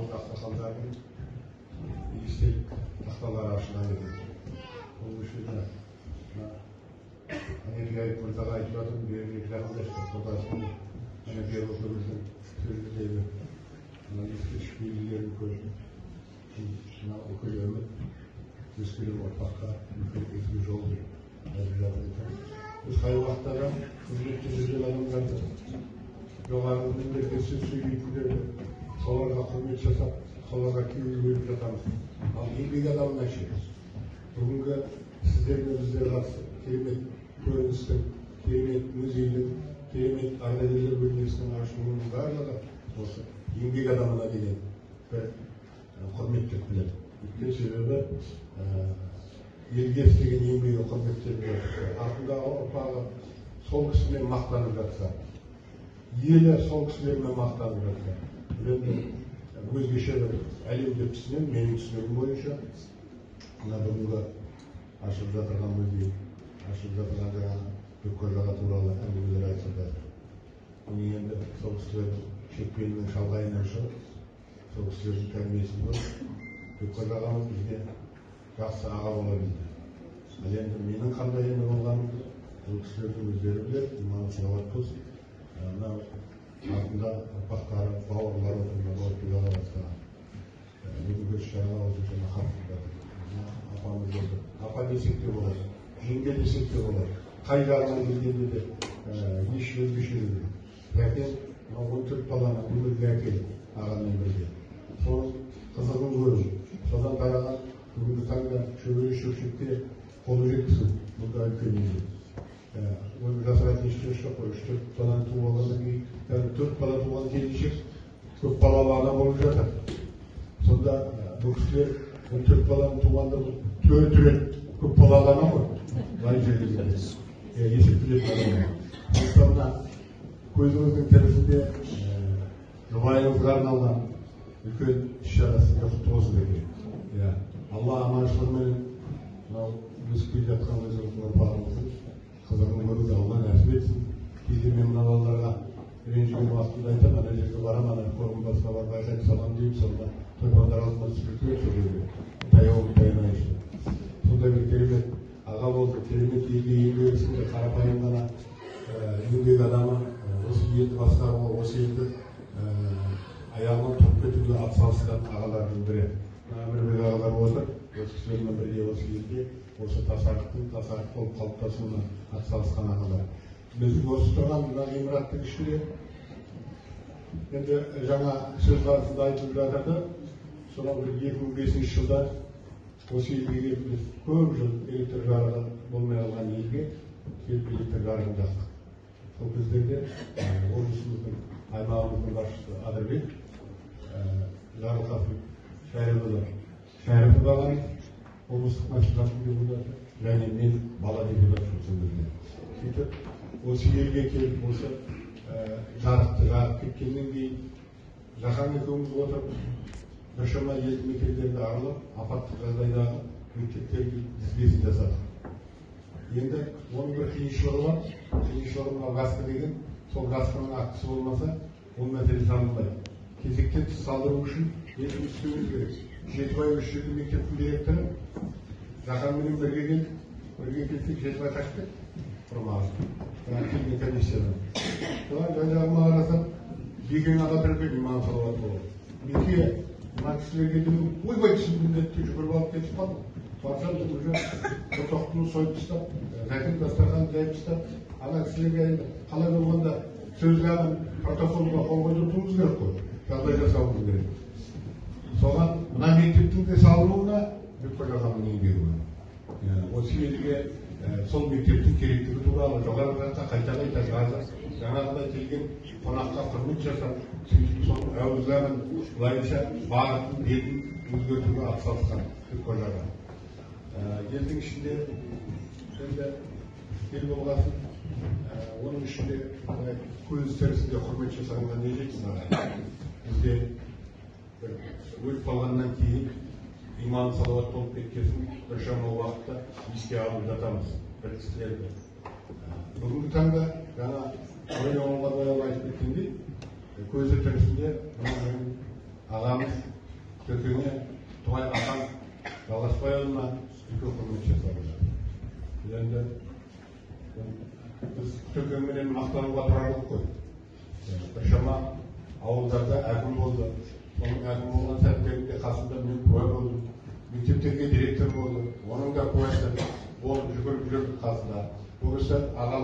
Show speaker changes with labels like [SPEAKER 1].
[SPEAKER 1] ауыл ақсақалдарының естелік тақталары ашылған екен. Ол үшін Анекеев мырзаға айтып жатырмын, бергі жақындашты, қолдасын Анекеев өкіміздің сөзіндегі ескерткіш белгілерін көріп, бүкіл өмір өскелең ұрпаққа үлкен ізгі жол деп айтып жатыр екен. Біз қай уақыттарда қызметте жүрген адамдарды, жоғарғы мемлекетсіз сөйлейтіндерді, соларға құрмет жасап, соларға күйеу бөліп жатамыз. Ал еңбек адамына ше, бүгінгі сіздерге біздер қарсы керемет көріністің, керемет музейдің, керемет ардагерлер бөлмесінің ашылуының барлығы осы еңбек адамына деген бір құрмет деп біледі. Өйткені себебі елге істеген еңбегі құрметтеліп жатыр. Артындағы ұрпағы сол кісімен мақтанып жатса, елі сол кісілермен мақтанып жатса, енді өзгеше бір әлем деп түсінемін, менің түсінігім бойынша мына бүгінгі ашылып жатырған музей, ашылып жатырған жаңағы Бекқожа туралы әңгімелер айтылып жатыр. Бұны енді сол кісілердің шекпенінің шалғайынан шығып, сол кісілердің тәрбиесін көріп, Бекқожа ағамыз бізге жақсы аға бола білді. Ал енді менің қандай енді болғанымды ол кісілердің өздері біледі, иманы салауат болсын. Мынау артында ұрпақтары, бауырлары отырған ортаға бастаған. Бүгінгі іс-шараға осыншама қатысып жатыр. Апамыз отыр. Апа десек те болады, жеңге десек те болады. Қай жағынан келгенде де еш өзгеше жоқ. Ләкин 14 баланы өмірге әкеліп ағамен бірге. Соның қызығын көру, содан қараған бүгінгі таңда шөбере шөпшекте қолы жеткізу, бұнда үлкен еңбек. Оны жасыратын ештеңе жоқ қой. 3-4 баланы туып алғаннан кейін, 4 бала туған келіншек көп балалы ана болып жатыр. Сонда бұл кісілер 14 баланы туғанда төрет көп балалы ана ғой. Лай жерде есептелетін адам. Сондықтан көзіңіздің тірісінде жұбайыңызға арналған үлкен іс-шарасы құтты болсын екен. Алла аманшылығымен мынау өсіп келе жатқан өзіңіздің ұрпағыңыздың қызығын көруді Алла нәсіп етсін. Кейде мен мына балаларға ренжіген уақытында айтамын, ана жерге барамын, ана қорым басқа бар, байқайып салам деймін, сонда тойғандар алдыма түсіп кетеді, сол жерге таяуын таянайыншы. Сондай бір керемет аға болды, керемет елге еңбегі сіңді, қарапайым ғана еңбек адамы, осы елді басқаруға, осы елді аяғынан тұрып кетуге атсалысқан ағалардың бірі. Әмірбек ағалар отыр, осы кісілермен бірге осы елде, осы тасарықтың тасарық болып қалыптасуына атсалысқан ағалар. Біз осы тұрған мына ғимараттың ішінде енді жаңа сөз барысында айтылып жатырды. Сонау 2005 жылда осы елге келіп біз көп жыл электр жарығы болмай қалған елге келіп электр жарығын жақтық. Сол кездерде облысымыздың аймағымыздың басшысы Адырбек Жарылқасын Шәріпов ағамыз облыстық мәслихаттың депутаты және мен бала депутат сол кезде. Сөйтіп осы елге келіп осы жарықты жағып кеткеннен кейін Жахан екеуміз отырып біршама елді мекендерді аралап апаттық жағдайдағы мектептердің тізбесін жасадық. Енді оның бір қиыншылығы бар. Қиыншылығы мынау гаска деген, сол гасканың актісі болмаса ол мәселе шешілмейді. Кезектен тыс салдыру үшін елді істеуіміз керек. Жетібай осы жерде мектептің директоры Жаһанменен бірге келдік. Бірге келсек Жетібай қашып кетті. Құрмағыз. Келген комиссиядан. Солар жан-жағыма қарасам, Бекең аға тұрып иманы салауат болды. Беке, мына кісілерге дейін ойбай түсін міндетті жүгіріп алып кетіп қалды. Барсам уже бұтақтыны сойып тастап, жәкін дастарханын жайып тастап, ана кісілерге қалай болғанда сөзлерін протоколға қол қойдыртуымыз керек қой. Жағдай жасауымыз керек. Соған мына мектептің де салынуына Бекқожа ағамның еңбегі бар. Осы елге сол мектептің керектігі туралы жоғары жаққа қайта жаңағыдай келген қонаққа құрмет жасап, сөйтіп соның әуіздерін былайша бағытын бетін өзгертуге атсалысқан Бекқожа аға. Елдің ішінде енді ел болғасын, оның ішінде көз тірісінде құрмет жасағанға не жетсін аға? Бізде өліп қалғаннан кейін иманы салауат болып кеткесін біршама уақытта еске алып жатамыз бір кісілерді. Бүгінгі таңда жаңа ойын оңға бояу айтып кеткендей, көзі тірісінде ағамыз төкеңе Туғай Ақан Жалғасбайұлына үлкен құрмет жасалды. Енді біз төкеңменен мақтануға тұрарлық қой. Біршама ауылдарда әкім болды. Оның әкім болған сәттерінде қасында мен куә болдым. Мектептерге директор болды. Оның да куәсі болып жүгіріп жүрдік қасында. Бұл кісі ағалар